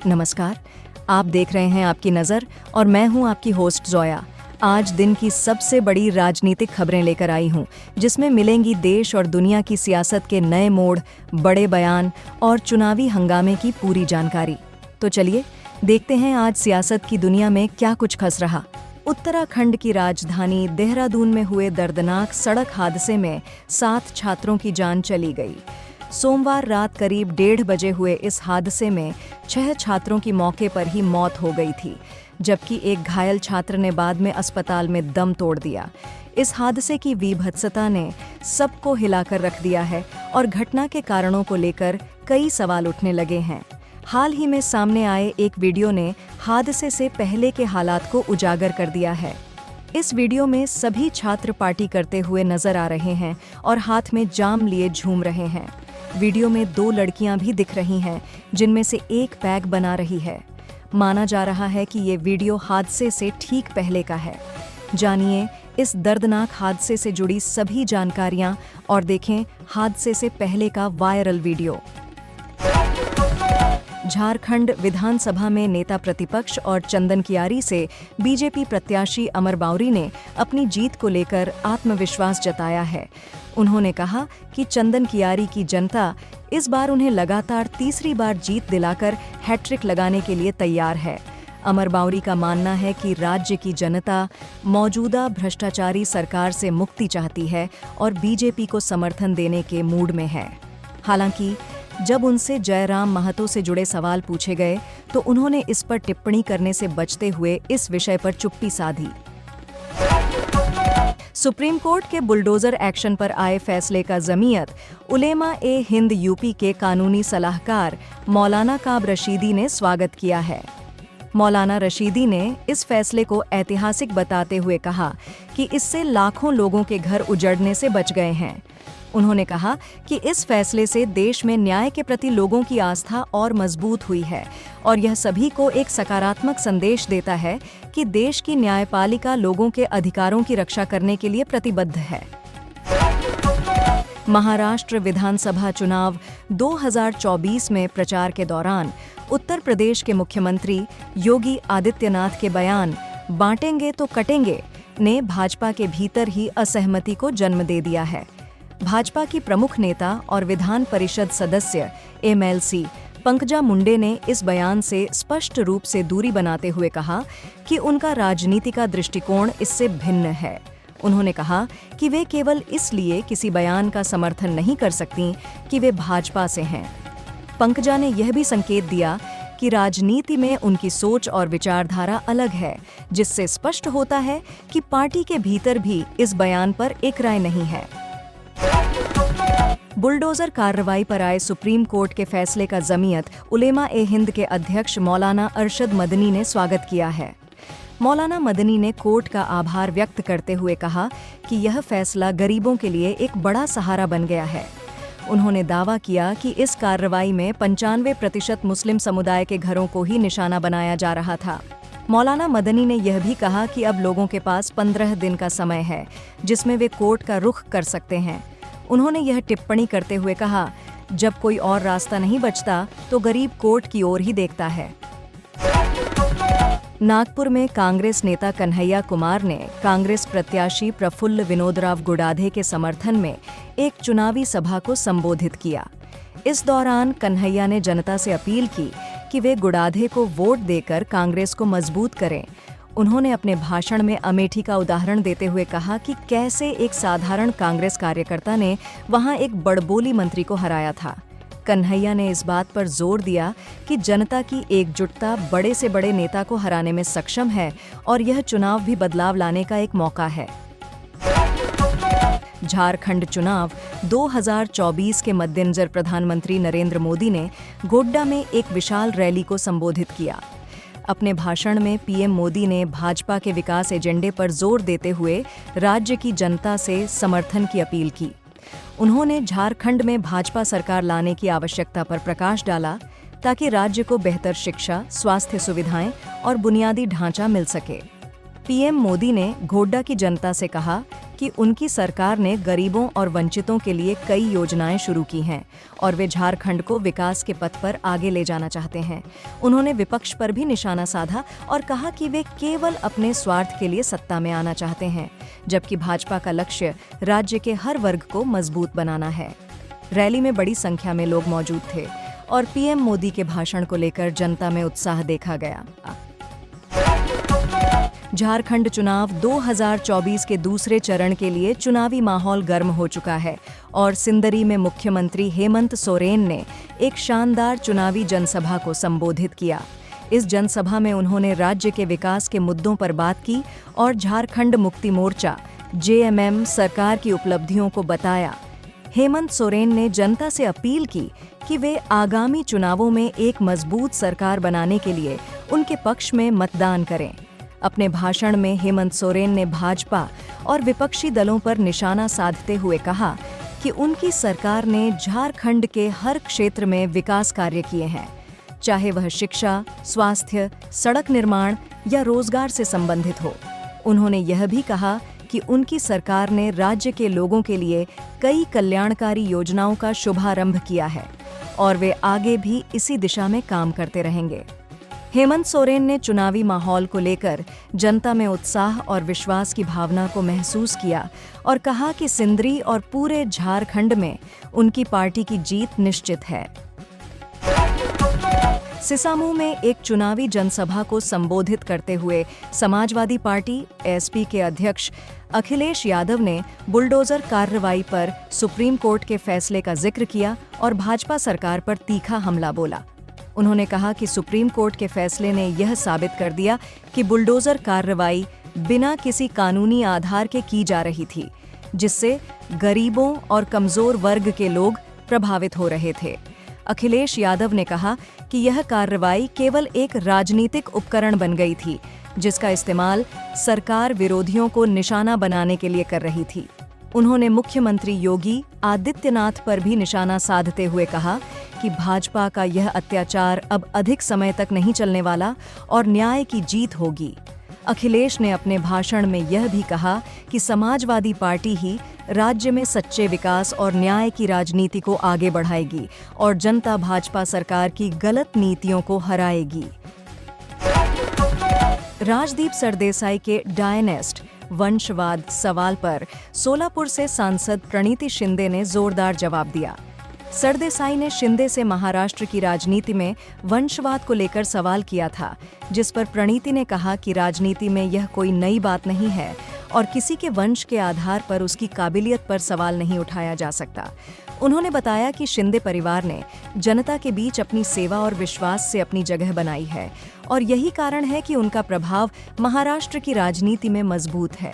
नमस्कार, आप देख रहे हैं आपकी नज़र और मैं हूं आपकी होस्ट जोया। आज दिन की सबसे बड़ी राजनीतिक खबरें लेकर आई हूं, जिसमें मिलेंगी देश और दुनिया की सियासत के नए मोड़, बड़े बयान और चुनावी हंगामे की पूरी जानकारी। तो चलिए देखते हैं आज सियासत की दुनिया में क्या कुछ खस रहा। उत्तराखंड की राजधानी देहरादून में हुए दर्दनाक सड़क हादसे में 7 छात्रों की जान चली गई। सोमवार रात करीब 1:30 बजे हुए इस हादसे में 6 छात्रों की मौके पर ही मौत हो गई थी, जबकि एक घायल छात्र ने बाद में अस्पताल में दम तोड़ दिया। इस हादसे की विभत्सता ने सबको हिलाकर रख दिया है और घटना के कारणों को लेकर कई सवाल उठने लगे हैं। हाल ही में सामने आए एक वीडियो ने हादसे से पहले के हालात को उजागर कर दिया है। इस वीडियो में सभी छात्र पार्टी करते हुए नजर आ रहे हैं और हाथ में जाम लिए झूम रहे हैं। वीडियो में 2 लड़कियां भी दिख रही हैं, जिनमें से एक पैग बना रही है। माना जा रहा है कि ये वीडियो हादसे से ठीक पहले का है। जानिए इस दर्दनाक हादसे से जुड़ी सभी जानकारियां और देखें हादसे से पहले का वायरल वीडियो। झारखंड विधानसभा में नेता प्रतिपक्ष और चंदन कियारी से बीजेपी प्रत्याशी अमर बाउरी ने अपनी जीत को लेकर आत्मविश्वास जताया है। उन्होंने कहा कि चंदन कियारी की जनता इस बार उन्हें लगातार तीसरी बार जीत दिलाकर हैट्रिक लगाने के लिए तैयार है। अमर बाउरी का मानना है कि राज्य की जनता मौजूदा भ्रष्टाचारी सरकार से मुक्ति चाहती है और बीजेपी को समर्थन देने के मूड में है। हालांकि जब उनसे जयराम महतो से जुड़े सवाल पूछे गए तो उन्होंने इस पर टिप्पणी करने से बचते हुए इस विषय पर चुप्पी साधी। सुप्रीम कोर्ट के बुलडोजर एक्शन पर आए फैसले का जमीयत उलेमा-ए-हिंद यूपी के कानूनी सलाहकार मौलाना काब रशीदी ने स्वागत किया है। मौलाना रशीदी ने इस फैसले को ऐतिहासिक बताते हुए कहा कि इससे लाखों लोगों के घर उजड़ने से बच गए हैं। उन्होंने कहा कि इस फैसले से देश में न्याय के प्रति लोगों की आस्था और मजबूत हुई है और यह सभी को एक सकारात्मक संदेश देता है कि देश की न्यायपालिका लोगों के अधिकारों की रक्षा करने के लिए प्रतिबद्ध है। महाराष्ट्र विधानसभा चुनाव 2024 में प्रचार के दौरान उत्तर प्रदेश के मुख्यमंत्री योगी आदित्यनाथ के बयान "बांटेंगे तो कटेंगे" ने भाजपा के भीतर ही असहमति को जन्म दे दिया है। भाजपा की प्रमुख नेता और विधान परिषद सदस्य MLC पंकजा मुंडे ने इस बयान से स्पष्ट रूप से दूरी बनाते हुए कहा कि उनका राजनीति का दृष्टिकोण इससे भिन्न है। उन्होंने कहा कि वे केवल इसलिए किसी बयान का समर्थन नहीं कर सकती कि वे भाजपा से हैं। पंकजा ने यह भी संकेत दिया कि राजनीति में उनकी सोच और विचारधारा अलग है, जिससे स्पष्ट होता है कि पार्टी के भीतर भी इस बयान पर एक राय नहीं है। बुलडोजर कार्रवाई पर आए सुप्रीम कोर्ट के फैसले का जमीयत उलेमा-ए-हिंद के अध्यक्ष मौलाना अरशद मदनी ने स्वागत किया है। मौलाना मदनी ने कोर्ट का आभार व्यक्त करते हुए कहा कि यह फैसला गरीबों के लिए एक बड़ा सहारा बन गया है। उन्होंने दावा किया कि इस कार्रवाई में 95% मुस्लिम समुदाय के घरों को ही निशाना बनाया जा रहा था। मौलाना मदनी ने यह भी कहा कि अब लोगों के पास 15 दिन का समय है, जिसमें वे कोर्ट का रुख कर सकते हैं। उन्होंने यह टिप्पणी करते हुए कहा, जब कोई और रास्ता नहीं बचता तो गरीब कोर्ट की ओर ही देखता है। नागपुर में कांग्रेस नेता कन्हैया कुमार ने कांग्रेस प्रत्याशी प्रफुल्ल विनोदराव गुडाधे के समर्थन में एक चुनावी सभा को संबोधित किया। इस दौरान कन्हैया ने जनता से अपील की कि वे गुडाधे को वोट देकर कांग्रेस को मजबूत करें। उन्होंने अपने भाषण में अमेठी का उदाहरण देते हुए कहा कि कैसे एक साधारण कांग्रेस कार्यकर्ता ने वहां एक बड़बोली मंत्री को हराया था। कन्हैया ने इस बात पर जोर दिया कि जनता की एकजुटता बड़े से बड़े नेता को हराने में सक्षम है और यह चुनाव भी बदलाव लाने का एक मौका है। झारखंड चुनाव 2024 के मद्देनजर प्रधानमंत्री नरेंद्र मोदी ने गोड्डा में एक विशाल रैली को संबोधित किया। अपने भाषण में पीएम मोदी ने भाजपा के विकास एजेंडे पर जोर देते हुए राज्य की जनता से समर्थन की अपील की। उन्होंने झारखंड में भाजपा सरकार लाने की आवश्यकता पर प्रकाश डाला ताकि राज्य को बेहतर शिक्षा, स्वास्थ्य सुविधाएं और बुनियादी ढांचा मिल सके। पीएम मोदी ने गोड्डा की जनता से कहा कि उनकी सरकार ने गरीबों और वंचितों के लिए कई योजनाएं शुरू की हैं और वे झारखंड को विकास के पथ पर आगे ले जाना चाहते हैं। उन्होंने विपक्ष पर भी निशाना साधा और कहा कि वे केवल अपने स्वार्थ के लिए सत्ता में आना चाहते हैं, जबकि भाजपा का लक्ष्य राज्य के हर वर्ग को मजबूत बनाना है। रैली में बड़ी संख्या में लोग मौजूद थे और पीएम मोदी के भाषण को लेकर जनता में उत्साह देखा गया। झारखंड चुनाव 2024 के दूसरे चरण के लिए चुनावी माहौल गर्म हो चुका है और सिंदरी में मुख्यमंत्री हेमंत सोरेन ने एक शानदार चुनावी जनसभा को संबोधित किया। इस जनसभा में उन्होंने राज्य के विकास के मुद्दों पर बात की और झारखंड मुक्ति मोर्चा (जेएमएम) सरकार की उपलब्धियों को बताया। हेमंत सोरेन ने जनता से अपील की कि वे आगामी चुनावों में एक मजबूत सरकार बनाने के लिए उनके पक्ष में मतदान करें। अपने भाषण में हेमंत सोरेन ने भाजपा और विपक्षी दलों पर निशाना साधते हुए कहा कि उनकी सरकार ने झारखंड के हर क्षेत्र में विकास कार्य किए हैं, चाहे वह शिक्षा, स्वास्थ्य, सड़क निर्माण या रोजगार से संबंधित हो। उन्होंने यह भी कहा कि उनकी सरकार ने राज्य के लोगों के लिए कई कल्याणकारी योजनाओं का शुभारंभ किया है और वे आगे भी इसी दिशा में काम करते रहेंगे। हेमंत सोरेन ने चुनावी माहौल को लेकर जनता में उत्साह और विश्वास की भावना को महसूस किया और कहा कि सिंदरी और पूरे झारखंड में उनकी पार्टी की जीत निश्चित है। सिसामू में एक चुनावी जनसभा को संबोधित करते हुए समाजवादी पार्टी (एसपी) के अध्यक्ष अखिलेश यादव ने बुलडोजर कार्रवाई पर सुप्रीम कोर्ट के फैसले का जिक्र किया और भाजपा सरकार पर तीखा हमला बोला। उन्होंने कहा कि सुप्रीम कोर्ट के फैसले ने यह साबित कर दिया कि बुलडोजर कार्रवाई बिना किसी कानूनी आधार के की जा रही थी, जिससे गरीबों और कमजोर वर्ग के लोग प्रभावित हो रहे थे। अखिलेश यादव ने कहा कि यह कार्रवाई केवल एक राजनीतिक उपकरण बन गई थी, जिसका इस्तेमाल सरकार विरोधियों को निशाना बनाने के लिए कर रही थी। उन्होंने मुख्यमंत्री योगी आदित्यनाथ पर भी निशाना साधते हुए कहा कि भाजपा का यह अत्याचार अब अधिक समय तक नहीं चलने वाला और न्याय की जीत होगी। अखिलेश ने अपने भाषण में यह भी कहा कि समाजवादी पार्टी ही राज्य में सच्चे विकास और न्याय की राजनीति को आगे बढ़ाएगी और जनता भाजपा सरकार की गलत नीतियों को हराएगी। राजदीप सरदेसाई के डायनेस्ट वंशवाद सवाल पर सोलापुर से सांसद प्रणीति शिंदे ने जोरदार जवाब दिया। सरदेसाई ने शिंदे से महाराष्ट्र की राजनीति में वंशवाद को लेकर सवाल किया था, जिस पर प्रणीति ने कहा कि राजनीति में यह कोई नई बात नहीं है और किसी के वंश के आधार पर उसकी काबिलियत पर सवाल नहीं उठाया जा सकता। उन्होंने बताया कि शिंदे परिवार ने जनता के बीच अपनी सेवा और विश्वास से अपनी जगह बनाई है और यही कारण है कि उनका प्रभाव महाराष्ट्र की राजनीति में मजबूत है।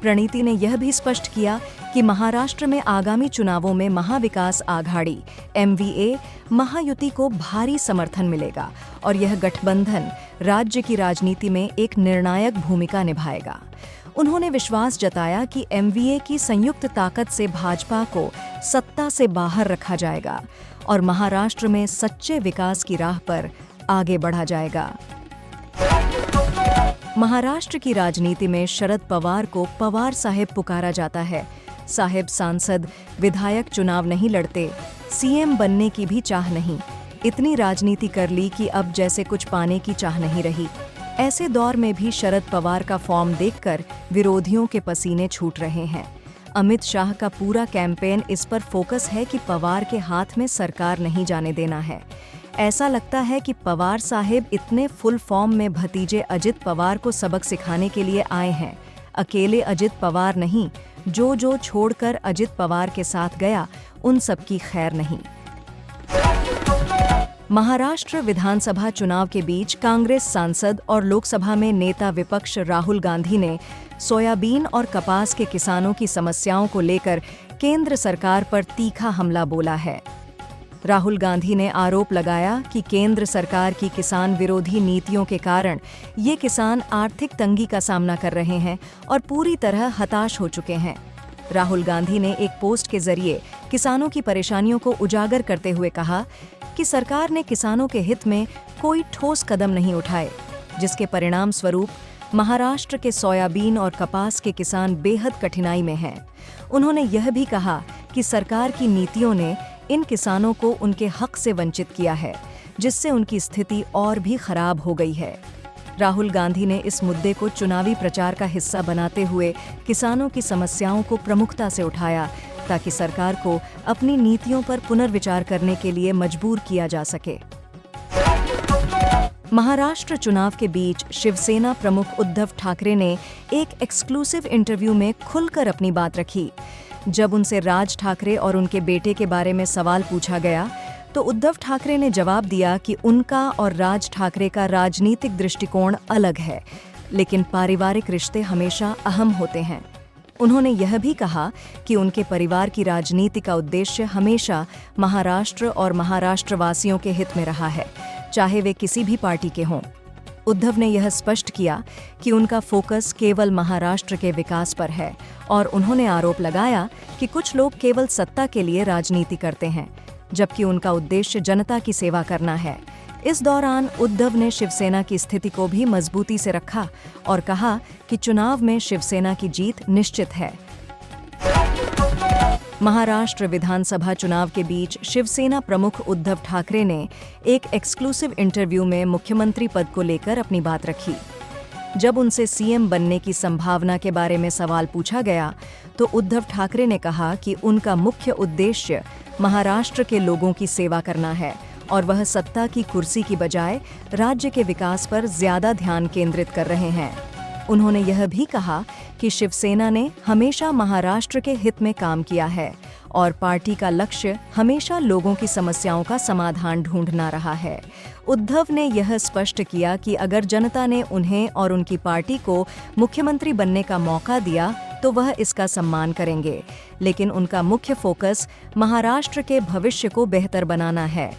प्रणीति ने यह भी स्पष्ट किया कि महाराष्ट्र में आगामी चुनावों में महाविकास आघाड़ी (MVA) महायुति को भारी समर्थन मिलेगा और यह गठबंधन राज्य की राजनीति में एक निर्णायक भूमिका निभाएगा। उन्होंने विश्वास जताया कि MVA की संयुक्त ताकत से भाजपा को सत्ता से बाहर रखा जाएगा और महाराष्ट्र में सच्चे विकास की राह पर आगे बढ़ा जाएगा। महाराष्ट्र की राजनीति में शरद पवार को पवार साहेब पुकारा जाता है। साहेब सांसद, विधायक चुनाव नहीं लड़ते, CM बनने की भी चाह नहीं। इतनी राजनीति कर ली कि अब जैसे कुछ पाने की चाह नहीं रही। ऐसे दौर में भी शरद पवार का फॉर्म देखकर विरोधियों के पसीने छूट रहे हैं। अमित शाह का पूरा कैंपेन इस पर फोकस है कि पवार के हाथ में सरकार नहीं जाने देना है। ऐसा लगता है कि पवार साहेब इतने फुल फॉर्म में भतीजे अजित पवार को सबक सिखाने के लिए आए हैं। अकेले अजित पवार नहीं, जो छोड़कर अजित पवार के साथ गया उन सब की खैर नहीं। महाराष्ट्र विधानसभा चुनाव के बीच कांग्रेस सांसद और लोकसभा में नेता विपक्ष राहुल गांधी ने सोयाबीन और कपास के किसानों की समस्याओं को लेकर केंद्र सरकार पर तीखा हमला बोला है। राहुल गांधी ने आरोप लगाया कि केंद्र सरकार की किसान विरोधी नीतियों के कारण ये किसान आर्थिक तंगी का सामना कर रहे हैं और पूरी तरह हताश हो चुके हैं। राहुल गांधी ने एक पोस्ट के जरिए किसानों की परेशानियों को उजागर करते हुए कहा कि सरकार ने किसानों के हित में कोई ठोस कदम नहीं उठाए, जिसके परिणाम स्वरूप महाराष्ट्र के सोयाबीन और कपास के किसान बेहद कठिनाई में हैं। उन्होंने यह भी कहा कि सरकार की नीतियों ने इन किसानों को उनके हक से वंचित किया है, जिससे उनकी स्थिति और भी खराब हो गई है। राहुल गांधी ने इस मुद्दे को चुनावी प्रचार का हिस्सा बनाते हुए किसानों की समस्याओं को प्रमुखता से उठाया, ताकि सरकार को अपनी नीतियों पर पुनर्विचार करने के लिए मजबूर किया जा सके। महाराष्ट्र चुनाव के बीच शिवसेना प्रमुख उद्धव ठाकरे ने एक एक्सक्लूसिव इंटरव्यू में खुलकर अपनी बात रखी। जब उनसे राज ठाकरे और उनके बेटे के बारे में सवाल पूछा गया, तो उद्धव ठाकरे ने जवाब दिया कि उनका और राज ठाकरे का राजनीतिक दृष्टिकोण अलग है, लेकिन पारिवारिक रिश्ते हमेशा अहम होते हैं। उन्होंने यह भी कहा कि उनके परिवार की राजनीति का उद्देश्य हमेशा महाराष्ट्र और महाराष्ट्रवासियों के हित में रहा है, चाहे वे किसी भी पार्टी के हों। उद्धव ने यह स्पष्ट किया कि उनका फोकस केवल महाराष्ट्र के विकास पर है, और उन्होंने आरोप लगाया कि कुछ लोग केवल सत्ता के लिए राजनीति करते हैं, जबकि उनका उद्देश्य जनता की सेवा करना है। इस दौरान उद्धव ने शिवसेना की स्थिति को भी मजबूती से रखा और कहा कि चुनाव में शिवसेना की जीत निश्चित है। महाराष्ट्र विधानसभा चुनाव के बीच शिवसेना प्रमुख उद्धव ठाकरे ने एक एक्सक्लूसिव इंटरव्यू में मुख्यमंत्री पद को लेकर अपनी बात रखी। जब उनसे सीएम बनने की संभावना के बारे में सवाल पूछा गया, तो उद्धव ठाकरे ने कहा कि उनका मुख्य उद्देश्य महाराष्ट्र के लोगों की सेवा करना है, और वह सत्ता की कुर्सी की बजाय राज्य के विकास पर ज्यादा ध्यान केंद्रित कर रहे हैं। उन्होंने यह भी कहा कि शिवसेना ने हमेशा महाराष्ट्र के हित में काम किया है, और पार्टी का लक्ष्य हमेशा लोगों की समस्याओं का समाधान ढूंढना रहा है। उद्धव ने यह स्पष्ट किया कि अगर जनता ने उन्हें और उनकी पार्टी को मुख्यमंत्री बनने का मौका दिया, तो वह इसका सम्मान करेंगे, लेकिन उनका मुख्य फोकस महाराष्ट्र के भविष्य को बेहतर बनाना है।